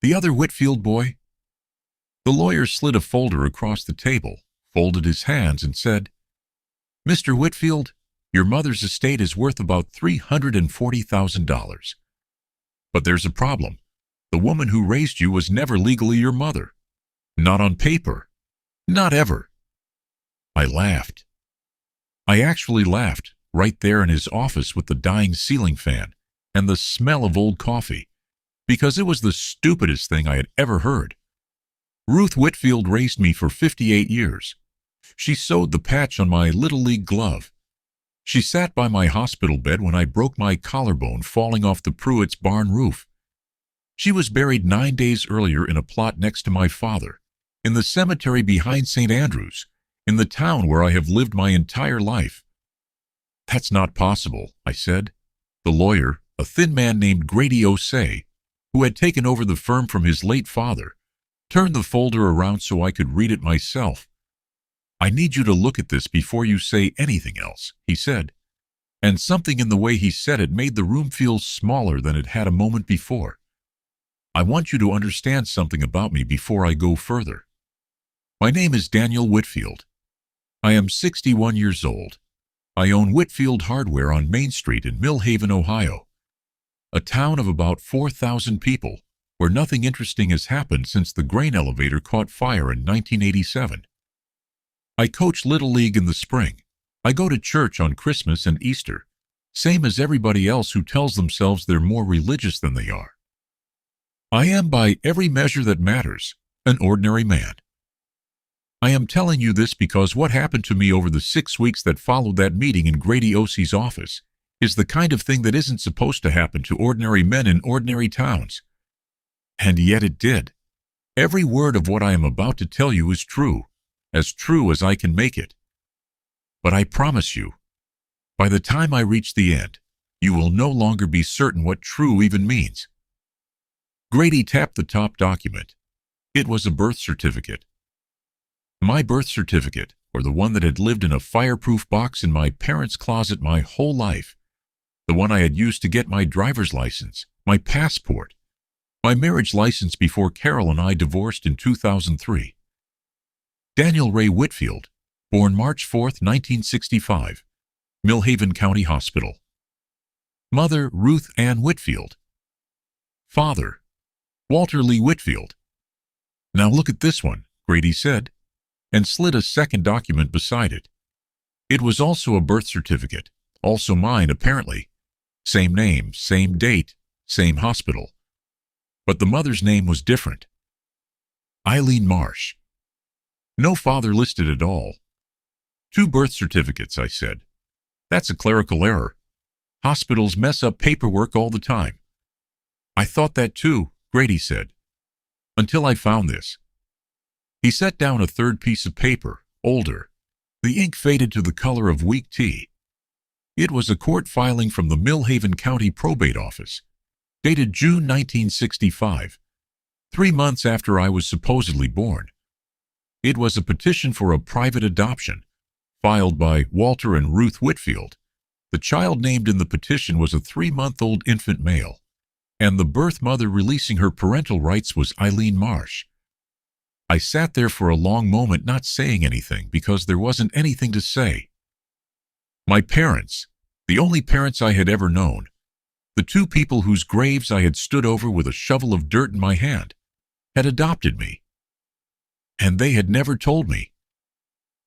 The other Whitfield boy? The lawyer slid a folder across the table, folded his hands, and said, Mr. Whitfield, your mother's estate is worth about $340,000. But there's a problem. The woman who raised you was never legally your mother. Not on paper. Not ever. I laughed. I actually laughed, right there in his office with the dying ceiling fan and the smell of old coffee, because it was the stupidest thing I had ever heard. Ruth Whitfield raised me for 58 years. She sewed the patch on my Little League glove. She sat by my hospital bed when I broke my collarbone falling off the Pruitt's barn roof. She was buried 9 days earlier in a plot next to my father, in the cemetery behind St. Andrews, in the town where I have lived my entire life. That's not possible, I said. The lawyer, a thin man named Grady O'Say, who had taken over the firm from his late father, turned the folder around so I could read it myself. I need you to look at this before you say anything else, he said. And something in the way he said it made the room feel smaller than it had a moment before. I want you to understand something about me before I go further. My name is Daniel Whitfield. I am 61 years old. I own Whitfield Hardware on Main Street in Mill Haven, Ohio, a town of about 4,000 people, where nothing interesting has happened since the grain elevator caught fire in 1987. I coach Little League in the spring. I go to church on Christmas and Easter, same as everybody else who tells themselves they're more religious than they are. I am, by every measure that matters, an ordinary man. I am telling you this because what happened to me over the 6 weeks that followed that meeting in Grady O'Say's office is the kind of thing that isn't supposed to happen to ordinary men in ordinary towns. And yet it did. Every word of what I am about to tell you is true as I can make it. But I promise you, by the time I reach the end, you will no longer be certain what true even means. Grady tapped the top document. It was a birth certificate. My birth certificate, or the one that had lived in a fireproof box in my parents' closet my whole life, the one I had used to get my driver's license, my passport, my marriage license before Carol and I divorced in 2003. Daniel Ray Whitfield, born March 4, 1965, Mill Haven County Hospital. Mother, Ruth Ann Whitfield. Father, Walter Lee Whitfield. Now look at this one, Grady said, and slid a second document beside it. It was also a birth certificate, also mine apparently. Same name, same date, same hospital. But the mother's name was different. Eileen Marsh. No father listed at all. 2 birth certificates, I said. That's a clerical error. Hospitals mess up paperwork all the time. I thought that too, Grady said, until I found this. He set down a third piece of paper, older. The ink faded to the color of weak tea. It was a court filing from the Mill Haven County Probate Office, dated June 1965, 3 months after I was supposedly born. It was a petition for a private adoption, filed by Walter and Ruth Whitfield. The child named in the petition was a 3-month-old infant male, and the birth mother releasing her parental rights was Eileen Marsh. I sat there for a long moment not saying anything because there wasn't anything to say. My parents, the only parents I had ever known, the 2 people whose graves I had stood over with a shovel of dirt in my hand, had adopted me. And they had never told me.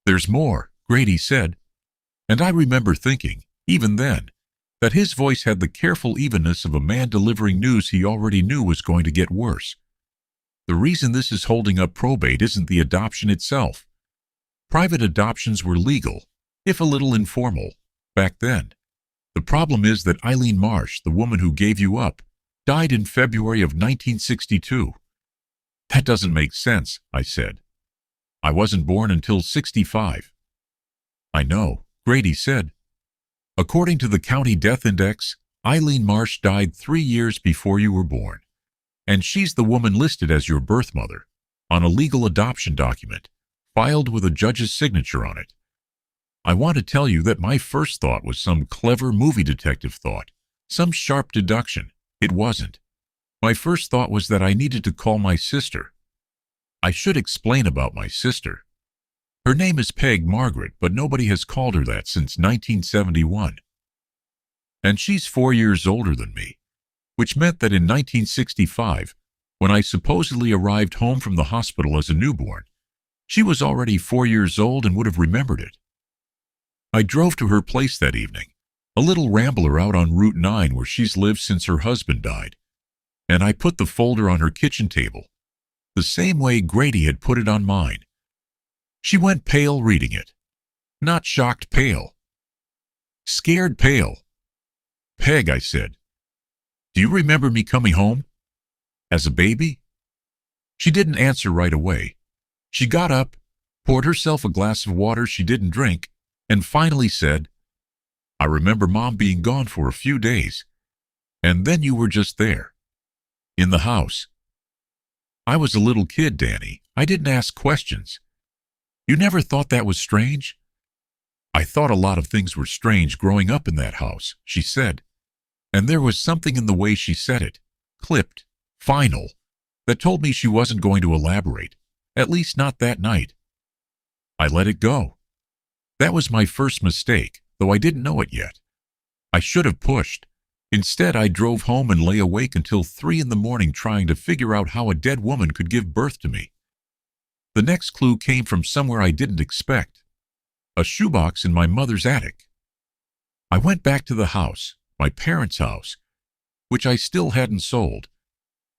There's more, Grady said, and I remember thinking, even then, that his voice had the careful evenness of a man delivering news he already knew was going to get worse. The reason this is holding up probate isn't the adoption itself. Private adoptions were legal, if a little informal, back then. The problem is that Eileen Marsh, the woman who gave you up, died in February of 1962. That doesn't make sense, I said. I wasn't born until 65. I know, Grady said. According to the county death index, Eileen Marsh died 3 years before you were born, and she's the woman listed as your birth mother on a legal adoption document, filed with a judge's signature on it. I want to tell you that my first thought was some clever movie detective thought, some sharp deduction. It wasn't. My first thought was that I needed to call my sister. I should explain about my sister. Her name is Peg Margaret, but nobody has called her that since 1971. And she's 4 years older than me, which meant that in 1965, when I supposedly arrived home from the hospital as a newborn, she was already 4 years old and would have remembered it. I drove to her place that evening, a little rambler out on Route 9 where she's lived since her husband died, and I put the folder on her kitchen table, the same way Grady had put it on mine. She went pale reading it. Not shocked pale. Scared pale. "Peg," I said, "do you remember me coming home? As a baby?" She didn't answer right away. She got up, poured herself a glass of water she didn't drink, and finally said, "I remember Mom being gone for a few days, and then you were just there, in the house." I was a little kid, Danny. I didn't ask questions. You never thought that was strange? "I thought a lot of things were strange growing up in that house," she said. And there was something in the way she said it, clipped, final, that told me she wasn't going to elaborate, at least not that night. I let it go. That was my first mistake, though I didn't know it yet. I should have pushed. Instead, I drove home and lay awake until 3 in the morning trying to figure out how a dead woman could give birth to me. The next clue came from somewhere I didn't expect. A shoebox in my mother's attic. I went back to the house, my parents' house, which I still hadn't sold,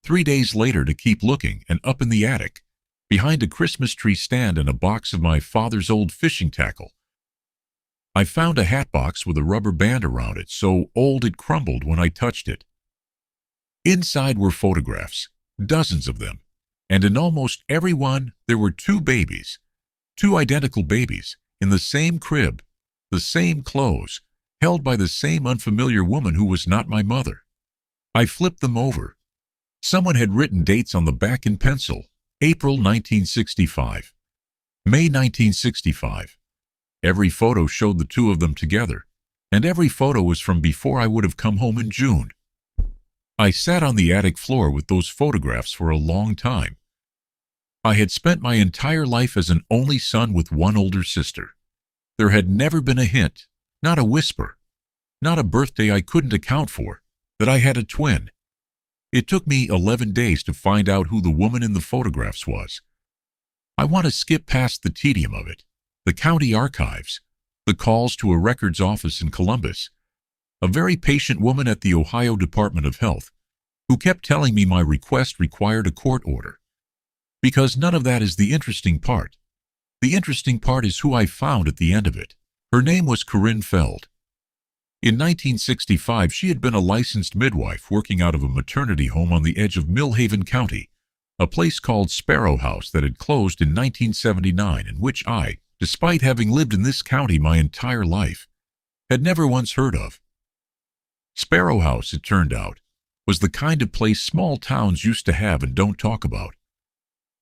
3 days later to keep looking, and up in the attic, behind a Christmas tree stand and a box of my father's old fishing tackle, I found a hat box with a rubber band around it so old it crumbled when I touched it. Inside were photographs, dozens of them, and in almost every one there were 2 babies, 2 identical babies, in the same crib, the same clothes, held by the same unfamiliar woman who was not my mother. I flipped them over. Someone had written dates on the back in pencil: April 1965, May 1965. Every photo showed the 2 of them together, and every photo was from before I would have come home in June. I sat on the attic floor with those photographs for a long time. I had spent my entire life as an only son with one older sister. There had never been a hint, not a whisper, not a birthday I couldn't account for, that I had a twin. It took me 11 days to find out who the woman in the photographs was. I want to skip past the tedium of it, the county archives, the calls to a records office in Columbus, a very patient woman at the Ohio Department of Health, who kept telling me my request required a court order. Because none of that is the interesting part. The interesting part is who I found at the end of it. Her name was Corinne Feld. In 1965, she had been a licensed midwife working out of a maternity home on the edge of Millhaven County, a place called Sparrow House that had closed in 1979 and which I, despite having lived in this county my entire life, had never once heard of. Sparrow House, it turned out, was the kind of place small towns used to have and don't talk about.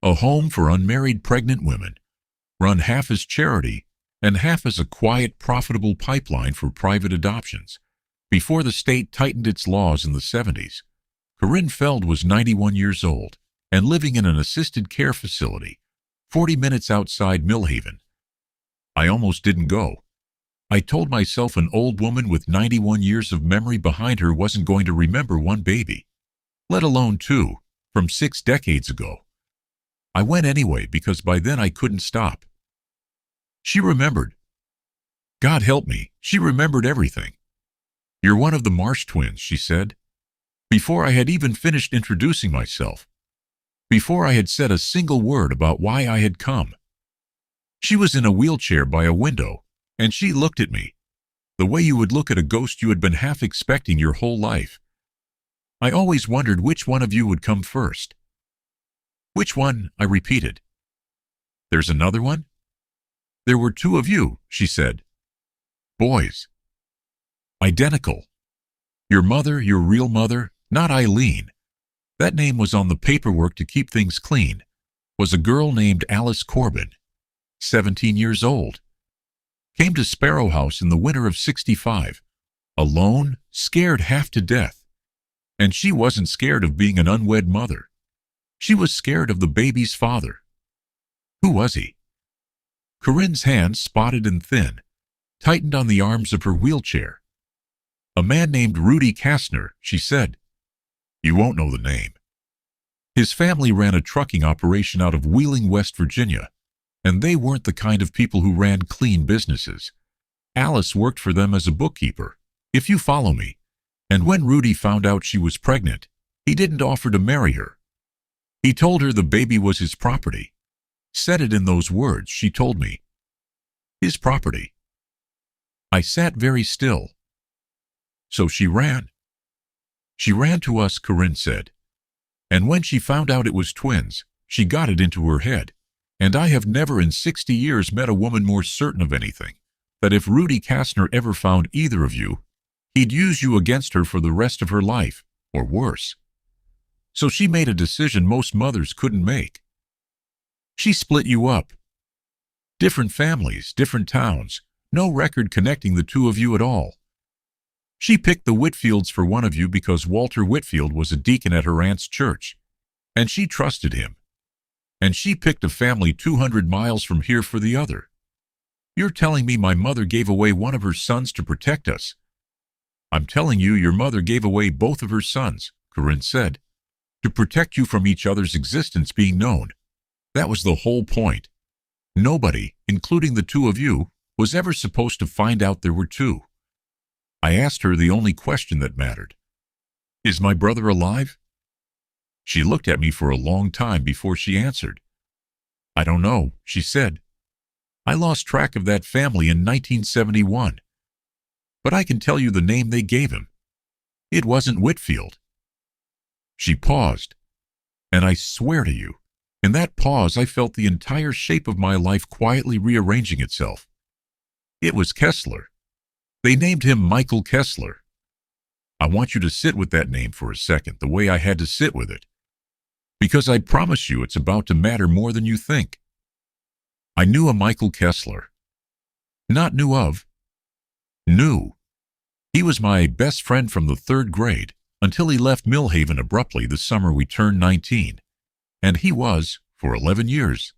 A home for unmarried pregnant women, run half as charity and half as a quiet, profitable pipeline for private adoptions. Before the state tightened its laws in the 70s, Corinne Feld was 91 years old and living in an assisted care facility 40 minutes outside Millhaven. I almost didn't go. I told myself an old woman with 91 years of memory behind her wasn't going to remember one baby, let alone 2, from 6 decades ago. I went anyway because by then I couldn't stop. She remembered. God help me, she remembered everything. "You're one of the Marsh twins," she said. Before I had even finished introducing myself, before I had said a single word about why I had come. She was in a wheelchair by a window, and she looked at me, the way you would look at a ghost you had been half expecting your whole life. I always wondered which one of you would come first. "Which one?" I repeated. "There's another one?" "There were 2 of you," she said. "Boys. Identical. Your mother, your real mother, not Eileen. That name was on the paperwork to keep things clean, was a girl named Alice Corbin, 17 years old. Came to Sparrow House in the winter of '65, alone, scared half to death. And she wasn't scared of being an unwed mother. She was scared of the baby's father. Who was he? Corinne's hands, spotted and thin, tightened on the arms of her wheelchair. A man named Rudy Kastner, she said. You won't know the name. His family ran a trucking operation out of Wheeling, West Virginia, and they weren't the kind of people who ran clean businesses. Alice worked for them as a bookkeeper, if you follow me, and when Rudy found out she was pregnant, he didn't offer to marry her. He told her the baby was his property. Said it in those words, she told me. His property. I sat very still. So she ran. She ran to us, Corinne said. And when she found out it was twins, she got it into her head. And I have never in 60 years met a woman more certain of anything, that if Rudy Kastner ever found either of you, he'd use you against her for the rest of her life, or worse. So she made a decision most mothers couldn't make. She split you up. Different families, different towns, no record connecting the two of you at all. She picked the Whitfields for one of you because Walter Whitfield was a deacon at her aunt's church, and she trusted him. And she picked a family 200 miles from here for the other. You're telling me my mother gave away one of her sons to protect us? I'm telling you your mother gave away both of her sons, Corinne said, to protect you from each other's existence being known. That was the whole point. Nobody, including the two of you, was ever supposed to find out there were two. I asked her the only question that mattered. Is my brother alive? She looked at me for a long time before she answered. I don't know, she said. I lost track of that family in 1971. But I can tell you the name they gave him. It wasn't Whitfield. She paused, and I swear to you, in that pause I felt the entire shape of my life quietly rearranging itself. It was Kessler. They named him Michael Kessler. I want you to sit with that name for a second, the way I had to sit with it. Because I promise you it's about to matter more than you think. I knew a Michael Kessler. Not knew of. Knew. He was my best friend from the 3rd grade until he left Millhaven abruptly the summer we turned 19. And he was, for 11 years,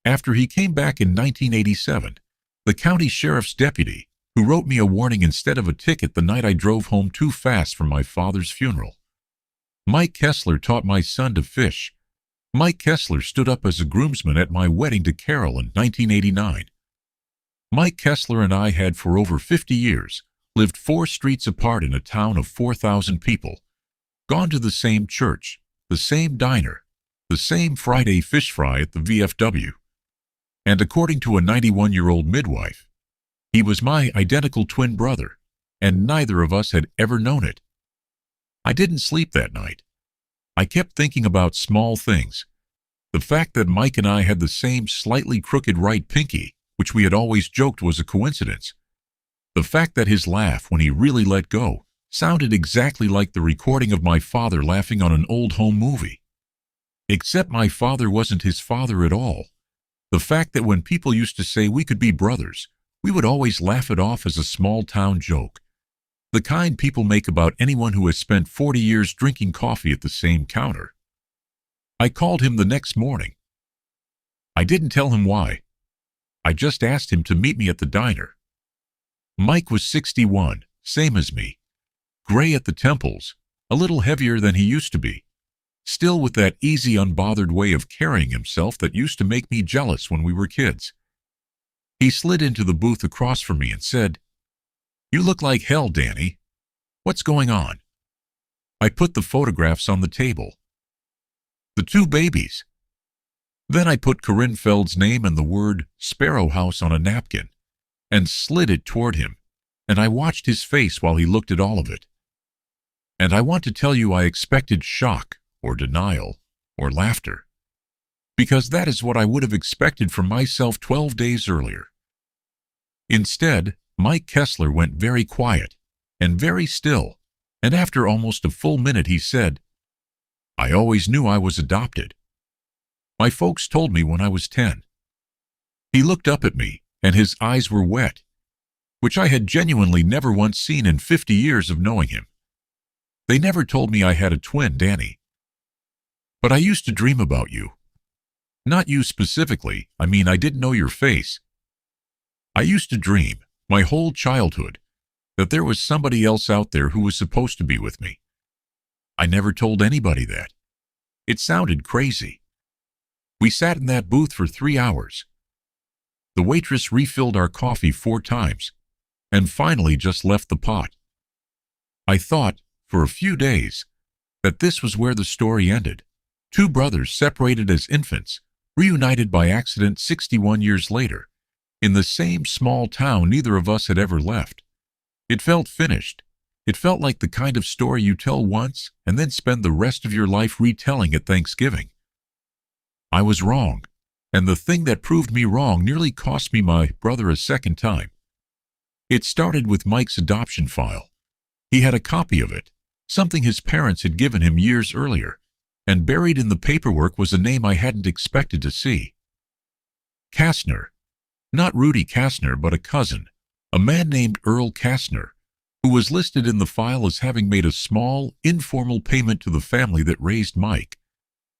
after he came back in 1987, the county sheriff's deputy who wrote me a warning instead of a ticket the night I drove home too fast from my father's funeral. Mike Kessler taught my son to fish. Mike Kessler stood up as a groomsman at my wedding to Carol in 1989. Mike Kessler and I had for over 50 years lived 4 streets apart in a town of 4,000 people, gone to the same church, the same diner, the same Friday fish fry at the VFW. And according to a 91-year-old midwife, he was my identical twin brother, and neither of us had ever known it. I didn't sleep that night. I kept thinking about small things. The fact that Mike and I had the same slightly crooked right pinky, which we had always joked was a coincidence. The fact that his laugh, when he really let go, sounded exactly like the recording of my father laughing on an old home movie. Except my father wasn't his father at all. The fact that when people used to say we could be brothers, we would always laugh it off as a small-town joke. The kind people make about anyone who has spent 40 years drinking coffee at the same counter. I called him the next morning. I didn't tell him why. I just asked him to meet me at the diner. Mike was 61, same as me. Gray at the temples, a little heavier than he used to be. Still with that easy, unbothered way of carrying himself that used to make me jealous when we were kids. He slid into the booth across from me and said, "You look like hell, Danny. What's going on?" I put the photographs on the table. The 2 babies. Then I put Corinne Feld's name and the word Sparrow House on a napkin and slid it toward him, and I watched his face while he looked at all of it. And I want to tell you I expected shock or denial or laughter, because that is what I would have expected from myself 12 days earlier. Instead, Mike Kessler went very quiet and very still, and after almost a full minute he said, "I always knew I was adopted. My folks told me when I was 10. He looked up at me, and his eyes were wet, which I had genuinely never once seen in 50 years of knowing him. They never told me I had a twin, Danny. But I used to dream about you. Not you specifically, I mean I didn't know your face. I used to dream, my whole childhood, that there was somebody else out there who was supposed to be with me. I never told anybody that. It sounded crazy. We sat in that booth for 3 hours. The waitress refilled our coffee 4 times, and finally just left the pot. I thought, for a few days, that this was where the story ended. 2 brothers separated as infants, reunited by accident 61 years later, in the same small town neither of us had ever left. It felt finished. It felt like the kind of story you tell once and then spend the rest of your life retelling at Thanksgiving. I was wrong, and the thing that proved me wrong nearly cost me my brother a second time. It started with Mike's adoption file. He had a copy of it, something his parents had given him years earlier, and buried in the paperwork was a name I hadn't expected to see. Kastner. Not Rudy Kastner, but a cousin, a man named Earl Kastner, who was listed in the file as having made a small, informal payment to the family that raised Mike.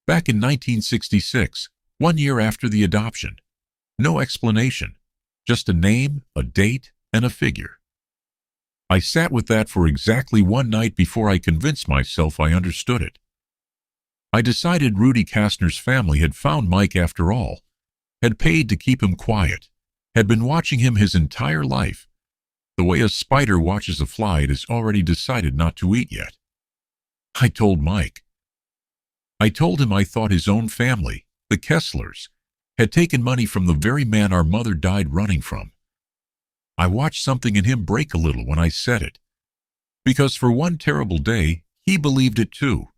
Back in 1966, 1 year after the adoption. No explanation, just a name, a date, and a figure. I sat with that for exactly 1 night before I convinced myself I understood it. I decided Rudy Kastner's family had found Mike after all, had paid to keep him quiet, had been watching him his entire life. The way a spider watches a fly it has already decided not to eat yet. I told Mike. I told him I thought his own family, the Kesslers, had taken money from the very man our mother died running from. I watched something in him break a little when I said it, because for one terrible day, he believed it too.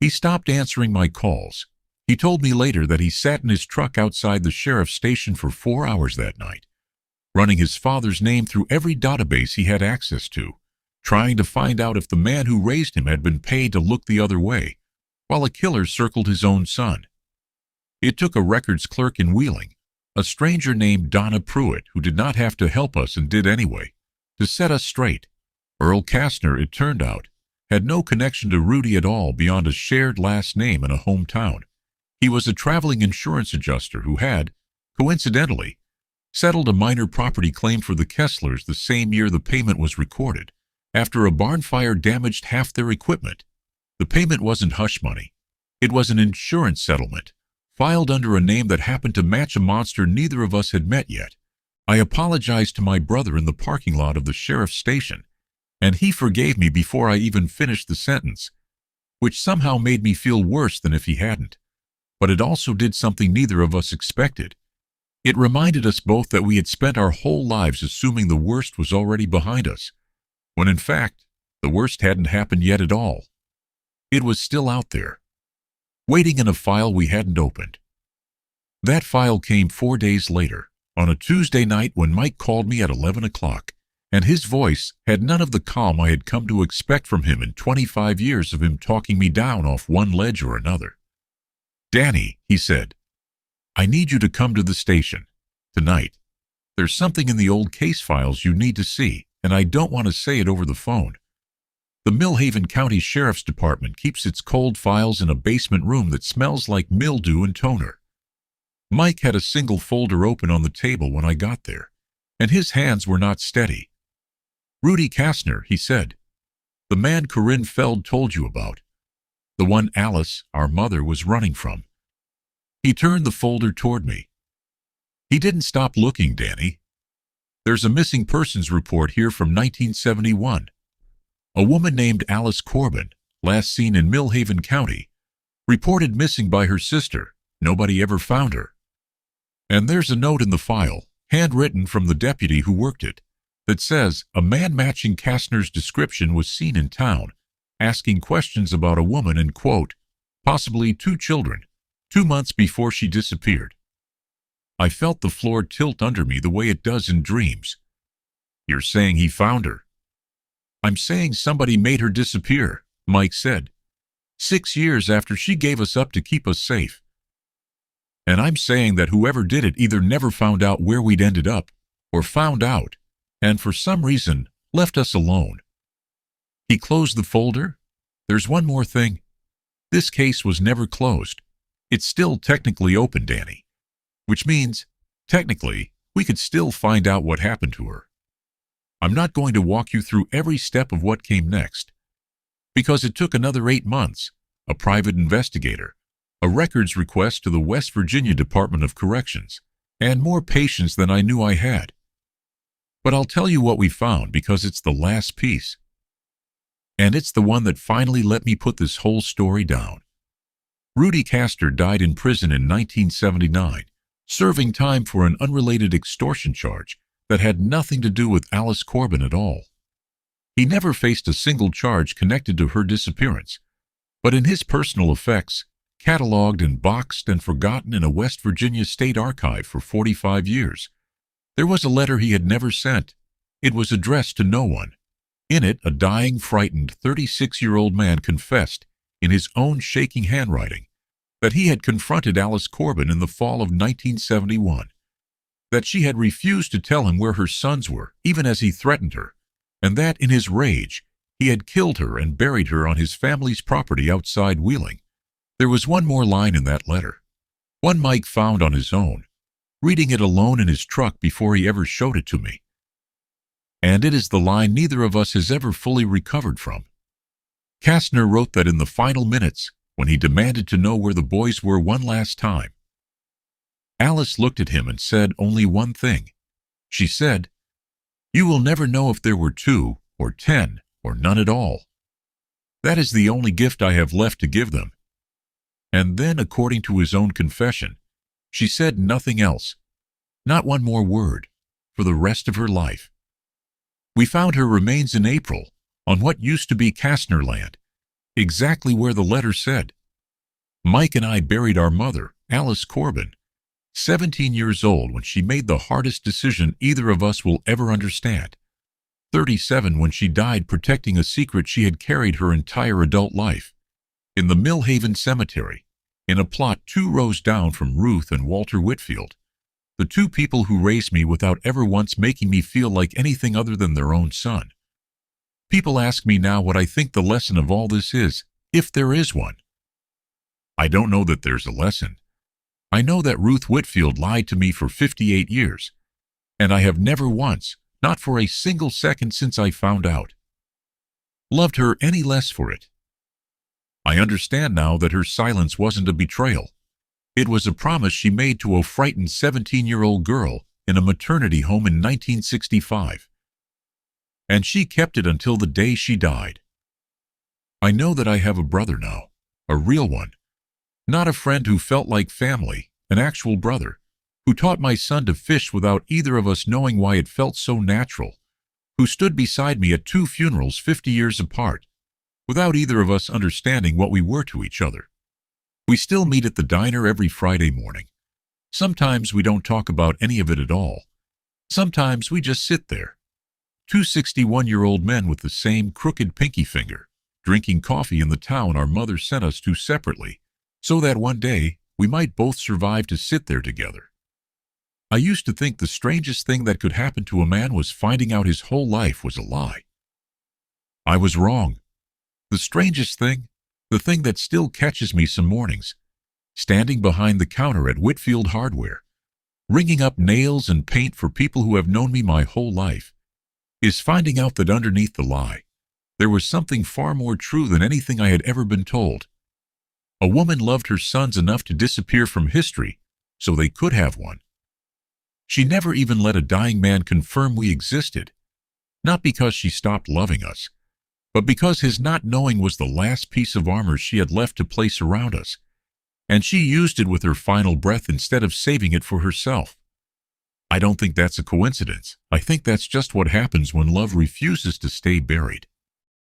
He stopped answering my calls. He told me later that he sat in his truck outside the sheriff's station for 4 hours that night, running his father's name through every database he had access to, trying to find out if the man who raised him had been paid to look the other way, while a killer circled his own son. It took a records clerk in Wheeling, a stranger named Donna Pruitt, who did not have to help us and did anyway, to set us straight. Earl Kastner, it turned out, had no connection to Rudy at all beyond a shared last name and a hometown. He was a traveling insurance adjuster who had, coincidentally, settled a minor property claim for the Kesslers the same year the payment was recorded. After a barn fire damaged half their equipment, the payment wasn't hush money. It was an insurance settlement, filed under a name that happened to match a monster neither of us had met yet. I apologized to my brother in the parking lot of the sheriff's station, and he forgave me before I even finished the sentence, which somehow made me feel worse than if he hadn't. But it also did something neither of us expected. It reminded us both that we had spent our whole lives assuming the worst was already behind us, when in fact, the worst hadn't happened yet at all. It was still out there, waiting in a file we hadn't opened. That file came 4 days later, on a Tuesday night when Mike called me at 11 o'clock, and his voice had none of the calm I had come to expect from him in 25 years of him talking me down off one ledge or another. "Danny," he said, "I need you to come to the station tonight. There's something in the old case files you need to see, and I don't want to say it over the phone. The Millhaven County Sheriff's Department keeps its cold files in a basement room that smells like mildew and toner." Mike had a single folder open on the table when I got there, and his hands were not steady. "Rudy Kastner," he said. "The man Corinne Feld told you about. The one Alice, our mother, was running from." He turned the folder toward me. "He didn't stop looking, Danny. There's a missing persons report here from 1971. A woman named Alice Corbin, last seen in Millhaven County, reported missing by her sister. Nobody ever found her. And there's a note in the file, handwritten from the deputy who worked it, that says a man matching Kastner's description was seen in town, asking questions about a woman and, quote, possibly 2 children, 2 months before she disappeared." I felt the floor tilt under me the way it does in dreams. "You're saying he found her?" "I'm saying somebody made her disappear," Mike said. 6 years after she gave us up to keep us safe. "And I'm saying that whoever did it either never found out where we'd ended up, or found out, and for some reason left us alone." He closed the folder, There's one more thing. This case was never closed. It's still technically open, Danny. Which means, technically, we could still find out what happened to her. I'm not going to walk you through every step of what came next, because it took another 8 months, a private investigator, a records request to the West Virginia Department of Corrections, and more patience than I knew I had. But I'll tell you what we found because it's the last piece. And it's the one that finally let me put this whole story down. Rudy Castor died in prison in 1979, serving time for an unrelated extortion charge that had nothing to do with Alice Corbin at all. He never faced a single charge connected to her disappearance, but in his personal effects, cataloged and boxed and forgotten in a West Virginia state archive for 45 years, there was a letter he had never sent. It was addressed to no one. In it, a dying, frightened 36-year-old man confessed, in his own shaking handwriting, that he had confronted Alice Corbin in the fall of 1971, that she had refused to tell him where her sons were, even as he threatened her, and that, in his rage, he had killed her and buried her on his family's property outside Wheeling. There was one more line in that letter, one Mike found on his own, reading it alone in his truck before he ever showed it to me. And it is the line neither of us has ever fully recovered from. Kastner wrote that in the final minutes, when he demanded to know where the boys were one last time. Alice looked at him and said only one thing. She said, "You will never know if there were 2 or 10 or none at all. That is the only gift I have left to give them." And then, according to his own confession, she said nothing else, not one more word, for the rest of her life. We found her remains in April, on what used to be Kastner land, exactly where the letter said. Mike and I buried our mother, Alice Corbin, 17 years old when she made the hardest decision either of us will ever understand, 37 when she died protecting a secret she had carried her entire adult life, in the Millhaven Cemetery, in a plot 2 rows down from Ruth and Walter Whitfield, the 2 people who raised me without ever once making me feel like anything other than their own son. People ask me now what I think the lesson of all this is, if there is one. I don't know that there's a lesson. I know that Ruth Whitfield lied to me for 58 years, and I have never once, not for a single second since I found out, loved her any less for it. I understand now that her silence wasn't a betrayal. It was a promise she made to a frightened 17-year-old girl in a maternity home in 1965. And she kept it until the day she died. I know that I have a brother now, a real one. Not a friend who felt like family, an actual brother, who taught my son to fish without either of us knowing why it felt so natural, who stood beside me at 2 funerals 50 years apart, without either of us understanding what we were to each other. We still meet at the diner every Friday morning. Sometimes we don't talk about any of it at all. Sometimes we just sit there. 2 61-year-old men with the same crooked pinky finger, drinking coffee in the town our mother sent us to separately, so that one day we might both survive to sit there together. I used to think the strangest thing that could happen to a man was finding out his whole life was a lie. I was wrong. The strangest thing, the thing that still catches me some mornings, standing behind the counter at Whitfield Hardware, ringing up nails and paint for people who have known me my whole life, is finding out that underneath the lie, there was something far more true than anything I had ever been told. A woman loved her sons enough to disappear from history so they could have one. She never even let a dying man confirm we existed, not because she stopped loving us, but because his not knowing was the last piece of armor she had left to place around us, and she used it with her final breath instead of saving it for herself. I don't think that's a coincidence. I think that's just what happens when love refuses to stay buried.